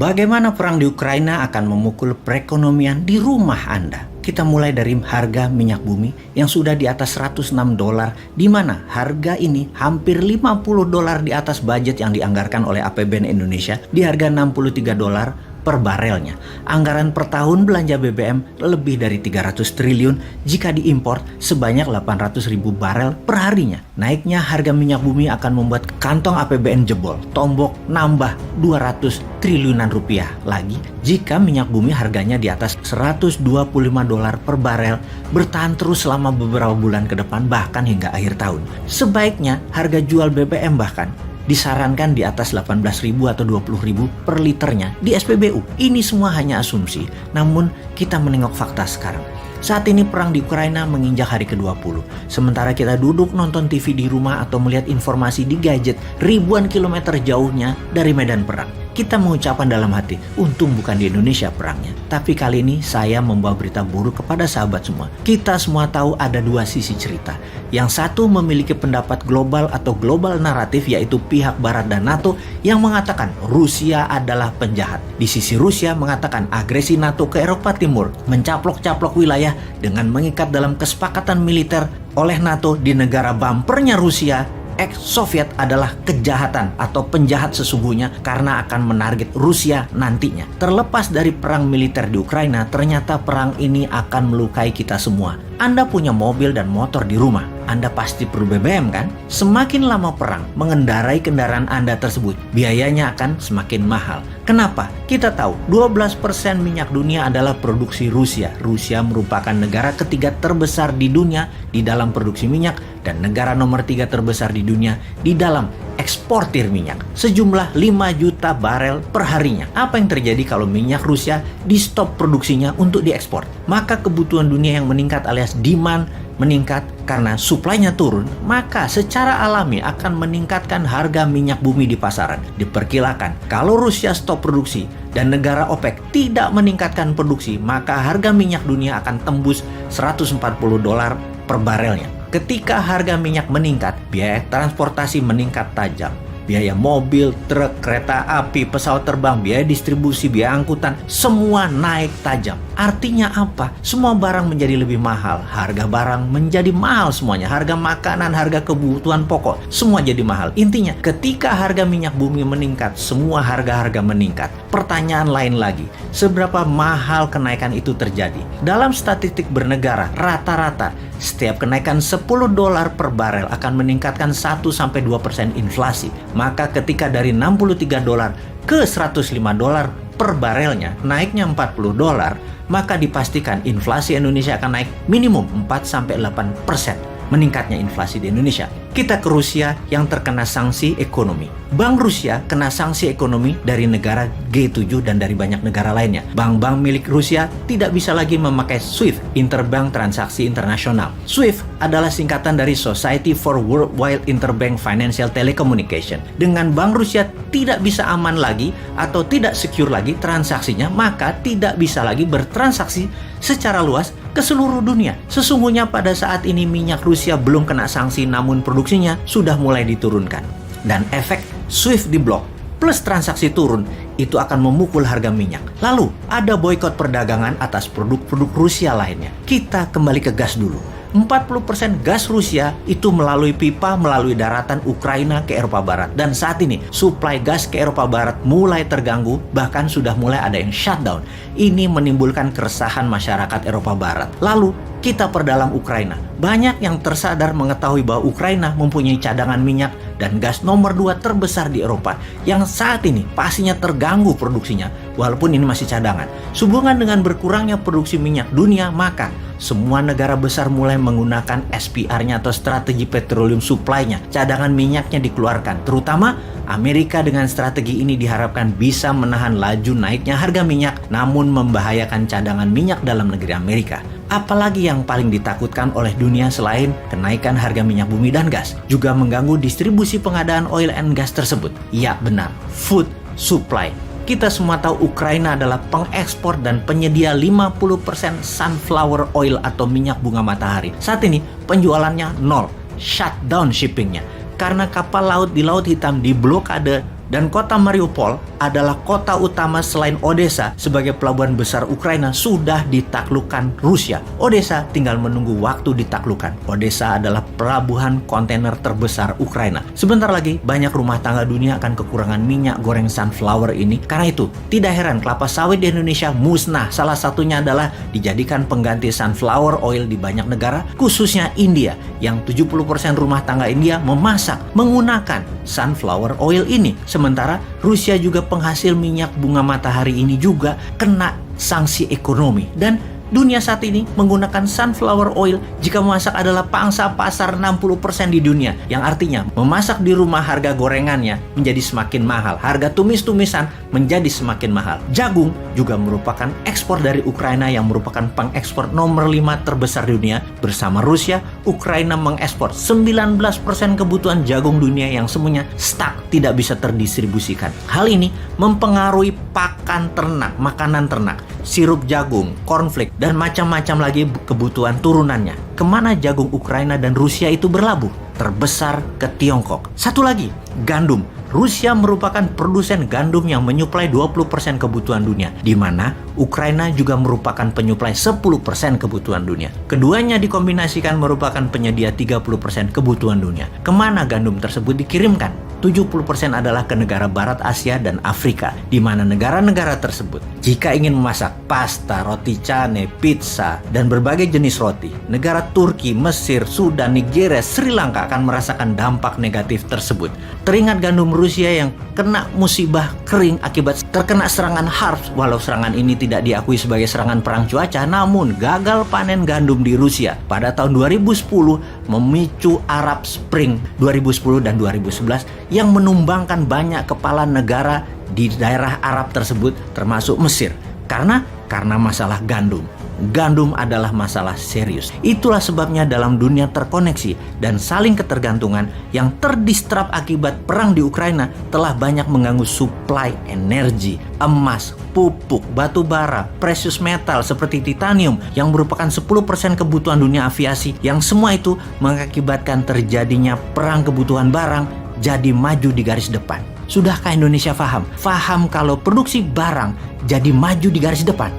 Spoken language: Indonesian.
Bagaimana perang di Ukraina akan memukul perekonomian di rumah Anda? Kita mulai dari harga minyak bumi yang sudah di atas $106, di mana harga ini hampir $50 di atas budget yang dianggarkan oleh APBN Indonesia di harga $63 per barelnya. Anggaran per tahun belanja BBM lebih dari 300 triliun jika diimpor sebanyak 800.000 barel per harinya. Naiknya harga minyak bumi akan membuat kantong APBN jebol, tombok nambah 200 triliunan rupiah lagi jika minyak bumi harganya di atas $125 per barel bertahan terus selama beberapa bulan ke depan bahkan hingga akhir tahun. Sebaiknya harga jual BBM bahkan disarankan di atas 18.000 atau 20.000 per liternya di SPBU. Ini semua hanya asumsi, namun kita menengok fakta sekarang. Saat ini perang di Ukraina menginjak hari ke-20. Sementara kita duduk nonton TV di rumah atau melihat informasi di gadget ribuan kilometer jauhnya dari medan perang. Kita mengucapkan dalam hati, untung bukan di Indonesia perangnya. Tapi kali ini saya membawa berita buruk kepada sahabat semua. Kita semua tahu ada dua sisi cerita. Yang satu memiliki pendapat global atau global naratif, yaitu pihak Barat dan NATO yang mengatakan Rusia adalah penjahat. Di sisi Rusia mengatakan agresi NATO ke Eropa Timur mencaplok-caplok wilayah dengan mengikat dalam kesepakatan militer oleh NATO di negara bumpernya Rusia ex-Soviet adalah kejahatan atau penjahat sesungguhnya karena akan menarget Rusia nantinya. Terlepas dari perang militer di Ukraina, ternyata perang ini akan melukai kita semua. Anda punya mobil dan motor di rumah, Anda pasti perlu BBM kan? Semakin lama perang, mengendarai kendaraan Anda tersebut, biayanya akan semakin mahal. Kenapa? Kita tahu 12% minyak dunia adalah produksi Rusia. Rusia merupakan negara ketiga terbesar di dunia di dalam produksi minyak dan negara nomor 3 terbesar di dunia di dalam eksportir minyak. Sejumlah 5 juta barel per harinya. Apa yang terjadi kalau minyak Rusia di stop produksinya untuk diekspor? Maka kebutuhan dunia yang meningkat alias demand meningkat karena suplainya turun, maka secara alami akan meningkatkan harga minyak bumi di pasaran. Diperkirakan kalau Rusia stop produksi dan negara OPEC tidak meningkatkan produksi, maka harga minyak dunia akan tembus $140 per barelnya. Ketika harga minyak meningkat, biaya transportasi meningkat tajam. Biaya mobil, truk, kereta api, pesawat terbang, biaya distribusi, biaya angkutan, semua naik tajam. Artinya apa? Semua barang menjadi lebih mahal. Harga barang menjadi mahal semuanya. Harga makanan, harga kebutuhan pokok, semua jadi mahal. Intinya, ketika harga minyak bumi meningkat, semua harga-harga meningkat. Pertanyaan lain lagi, seberapa mahal kenaikan itu terjadi? Dalam statistik bernegara, rata-rata setiap kenaikan $10 per barel akan meningkatkan 1-2% inflasi. Maka ketika dari $63 ke $105 per barelnya, naiknya $40, maka dipastikan inflasi Indonesia akan naik minimum 4-8%. Meningkatnya inflasi di Indonesia. Kita ke Rusia yang terkena sanksi ekonomi. Bank Rusia kena sanksi ekonomi dari negara G7 dan dari banyak negara lainnya. Bank-bank milik Rusia tidak bisa lagi memakai SWIFT, Interbank Transaksi Internasional. SWIFT adalah singkatan dari Society for Worldwide Interbank Financial Telecommunication. Dengan Bank Rusia tidak bisa aman lagi atau tidak secure lagi transaksinya, maka tidak bisa lagi bertransaksi secara luas ke seluruh dunia. Sesungguhnya pada saat ini minyak Rusia belum kena sanksi, namun produksinya sudah mulai diturunkan. Dan efek SWIFT diblok plus transaksi turun itu akan memukul harga minyak. Lalu ada boikot perdagangan atas produk-produk Rusia lainnya. Kita kembali ke gas dulu. 40% gas Rusia itu melalui pipa melalui daratan Ukraina ke Eropa Barat. Dan saat ini suplai gas ke Eropa Barat mulai terganggu, bahkan sudah mulai ada yang shutdown. Ini menimbulkan keresahan masyarakat Eropa Barat. Lalu kita perdalam Ukraina. Banyak yang tersadar mengetahui bahwa Ukraina mempunyai cadangan minyak dan gas nomor 2 terbesar di Eropa yang saat ini pastinya terganggu produksinya walaupun ini masih cadangan. Sehubungan dengan berkurangnya produksi minyak dunia, maka semua negara besar mulai menggunakan SPR-nya atau strategi petroleum supply-nya. Cadangan minyaknya dikeluarkan, terutama Amerika. Dengan strategi ini diharapkan bisa menahan laju naiknya harga minyak namun membahayakan cadangan minyak dalam negeri Amerika. Apalagi yang paling ditakutkan oleh dunia selain kenaikan harga minyak bumi dan gas, juga mengganggu distribusi pengadaan oil and gas tersebut. Ya benar, food supply. Kita semua tahu Ukraina adalah pengekspor dan penyedia 50% sunflower oil atau minyak bunga matahari. Saat ini penjualannya nol, shutdown shippingnya. Karena kapal laut di Laut Hitam diblokade dan kota Mariupol adalah kota utama selain Odessa sebagai pelabuhan besar Ukraina sudah ditaklukkan Rusia. Odessa tinggal menunggu waktu ditaklukkan. Odessa adalah pelabuhan kontainer terbesar Ukraina. Sebentar lagi banyak rumah tangga dunia akan kekurangan minyak goreng sunflower ini. Karena itu, tidak heran kelapa sawit di Indonesia musnah. Salah satunya adalah dijadikan pengganti sunflower oil di banyak negara, khususnya India, yang 70% rumah tangga India memasak menggunakan sunflower oil ini. Sementara Rusia juga penghasil minyak bunga matahari ini juga kena sanksi ekonomi. Dan dunia saat ini menggunakan sunflower oil jika memasak adalah pangsa pasar 60% di dunia. Yang artinya memasak di rumah harga gorengannya menjadi semakin mahal. Harga tumis-tumisan menjadi semakin mahal. Jagung juga merupakan ekspor dari Ukraina yang merupakan pengekspor nomor 5 terbesar di dunia. Bersama Rusia, Ukraina mengekspor 19% kebutuhan jagung dunia yang semuanya stuck, tidak bisa terdistribusikan. Hal ini mempengaruhi pakan ternak, makanan ternak, sirup jagung, cornflake, dan macam-macam lagi kebutuhan turunannya. Kemana jagung Ukraina dan Rusia itu berlabuh? Terbesar ke Tiongkok. Satu lagi, gandum. Rusia merupakan produsen gandum yang menyuplai 20% kebutuhan dunia, di mana Ukraina juga merupakan penyuplai 10% kebutuhan dunia. Keduanya dikombinasikan merupakan penyedia 30% kebutuhan dunia. Kemana gandum tersebut dikirimkan? 70% adalah ke negara Barat Asia dan Afrika, di mana negara-negara tersebut jika ingin memasak pasta, roti cane, pizza, dan berbagai jenis roti, negara Turki, Mesir, Sudan, Nigeria, Sri Lanka akan merasakan dampak negatif tersebut. Teringat gandum Rusia yang kena musibah kering akibat terkena serangan harps. Walau serangan ini tidak diakui sebagai serangan perang cuaca, namun gagal panen gandum di Rusia pada tahun 2010 memicu Arab Spring 2010 dan 2011 yang menumbangkan banyak kepala negara di daerah Arab tersebut termasuk Mesir. Karena masalah gandum. Gandum adalah masalah serius. Itulah sebabnya dalam dunia terkoneksi dan saling ketergantungan yang terdistrap akibat perang di Ukraina telah banyak mengganggu suplai energi, emas, pupuk, batu bara, precious metal seperti titanium yang merupakan 10% kebutuhan dunia aviasi, yang semua itu mengakibatkan terjadinya perang kebutuhan barang jadi maju di garis depan. Sudahkah Indonesia paham? Paham kalau produksi barang jadi maju di garis depan?